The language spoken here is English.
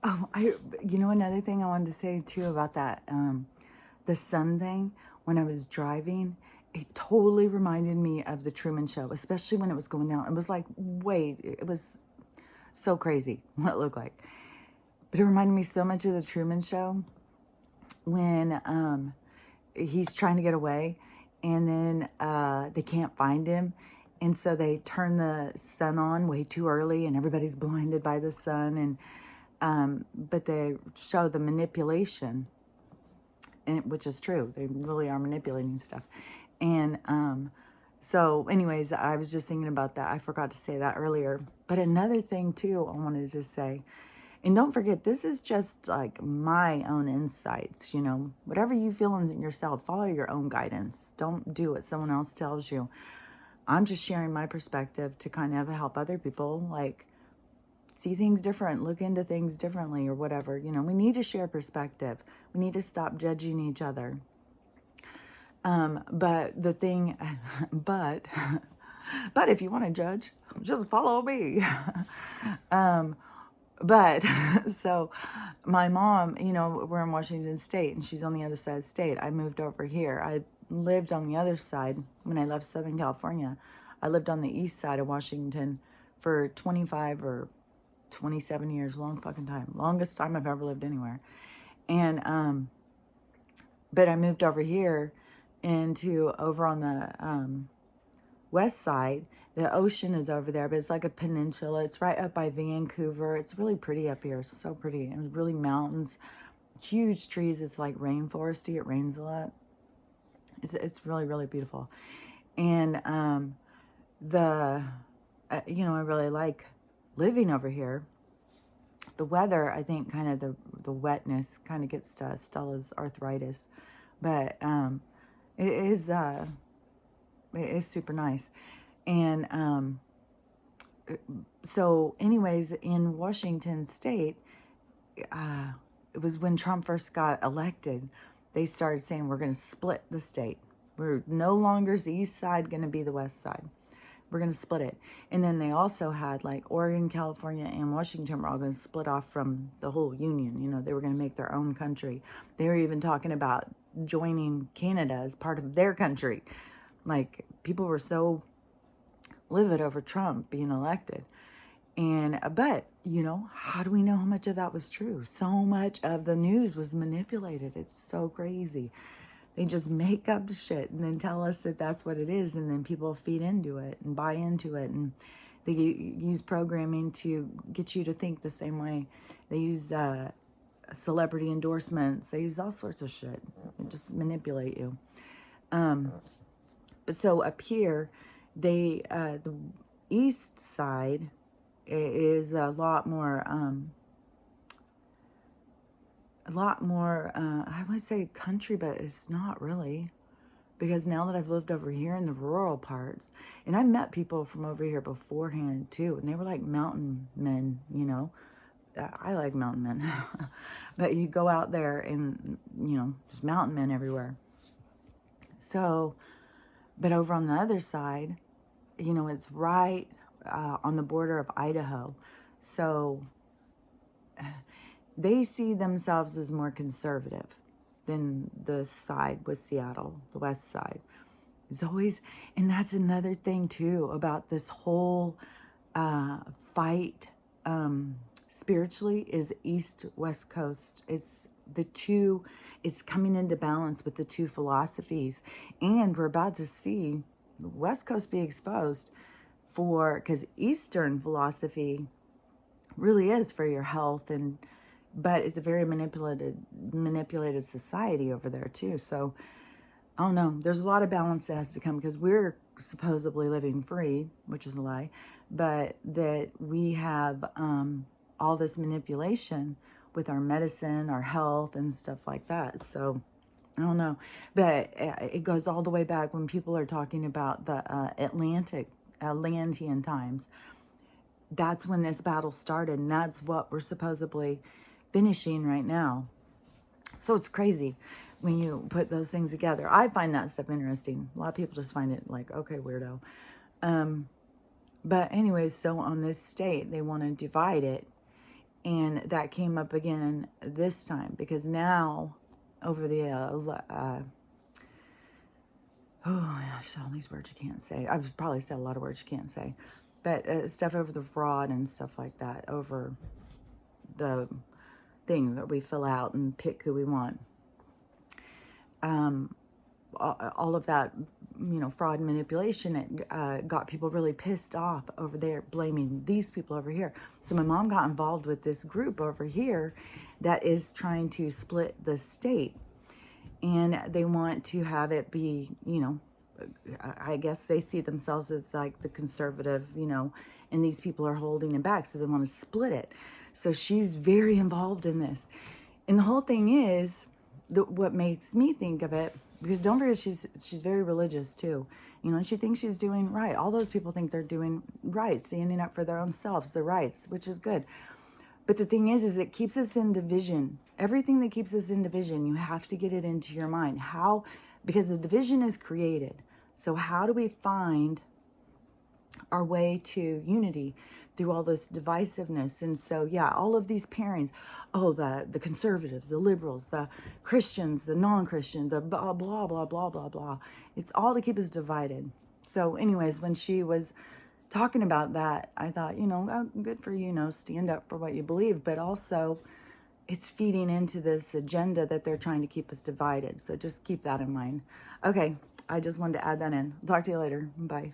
Oh, another thing I wanted to say too about that, the sun thing, when I was driving, it totally reminded me of the Truman Show, especially when it was going down. It was like, wait, it was so crazy what it looked like. But it reminded me so much of the Truman Show when he's trying to get away and then they can't find him. And so they turn the sun on way too early and everybody's blinded by the sun. But they show the manipulation, which is true. They really are manipulating stuff. And so anyways, I was just thinking about that. I forgot to say that earlier. But another thing too I wanted to say, and don't forget, this is just like my own insights, whatever you feel in yourself, follow your own guidance. Don't do what someone else tells you. I'm just sharing my perspective to kind of help other people, like, see things different, look into things differently or whatever. We need to share perspective. We need to stop judging each other. But the thing, but if you want to judge, just follow me. But so my mom, we're in Washington State and she's on the other side of the state. I moved over here. I lived on the other side when I left Southern California. I lived on the east side of Washington for 25 or 27 years, long fucking time. Longest time I've ever lived anywhere. And, but I moved over here over on the west side. The ocean is over there, but it's like a peninsula. It's right up by Vancouver. It's really pretty up here. It's so pretty. And really mountains, huge trees. It's like rainforesty. It rains a lot. It's really, really beautiful. And I really like living over here. The weather, I think, kind of the wetness kind of gets to Stella's arthritis. But it is super nice. And so anyways, in Washington State, it was when Trump first got elected, they started saying, we're going to split the state. We're no longer is the east side going to be the west side. We're going to split it. And then they also had like Oregon, California, and Washington were all going to split off from the whole union. They were going to make their own country. They were even talking about joining Canada as part of their country. Like, people were so livid over Trump being elected. But how do we know how much of that was true? So much of the news was manipulated. It's so crazy. They just make up shit and then tell us that that's what it is. And then people feed into it and buy into it. And they use programming to get you to think the same way. They use celebrity endorsements. They use all sorts of shit and just manipulate you. But so up here, the east side is a lot more, I would say country, but it's not really. Because now that I've lived over here in the rural parts, and I met people from over here beforehand too, and they were like mountain men, I like mountain men. But you go out there and, there's mountain men everywhere. So, but over on the other side, it's right on the border of Idaho. So they see themselves as more conservative than the side with Seattle, the west side. It's always, and that's another thing too about this whole fight spiritually is east-west coast. It's the two, it's coming into balance with the two philosophies. And we're about to see the west coast be exposed because Eastern philosophy really is for your health, but it's a very manipulated society over there too. So I don't know. There's a lot of balance that has to come because we're supposedly living free, which is a lie, but that we have all this manipulation with our medicine, our health, and stuff like that. So I don't know. But it goes all the way back when people are talking about the Atlantean times. That's when this battle started, and that's what we're supposedly finishing right now. So it's crazy when you put those things together. I find that stuff interesting. A lot of people just find it like, okay, weirdo. But anyways, so on this state, they want to divide it. And that came up again this time because now over the, oh my gosh, all these words you can't say. I've probably said a lot of words you can't say. But stuff over the fraud and stuff like that, over the thing that we fill out and pick who we want. All of that, fraud and manipulation, it got people really pissed off over there, blaming these people over here. So my mom got involved with this group over here that is trying to split the state. And they want to have it be, I guess they see themselves as like the conservative, and these people are holding it back. So they want to split it. So she's very involved in this. And the whole thing is, what makes me think of it, because don't forget, she's very religious too. And she thinks she's doing right. All those people think they're doing right, standing up for their own selves, their rights, which is good. But the thing is it keeps us in division. Everything that keeps us in division, you have to get it into your mind. How? Because the division is created. So how do we find our way to unity through all this divisiveness? And so, yeah, all of these pairings, the conservatives, the liberals, the Christians, the non-Christian, the blah, blah, blah, blah, blah, blah. It's all to keep us divided. So anyways, when she was talking about that, I thought, good for you, stand up for what you believe, but also it's feeding into this agenda that they're trying to keep us divided. So just keep that in mind. Okay, I just wanted to add that in. Talk to you later. Bye.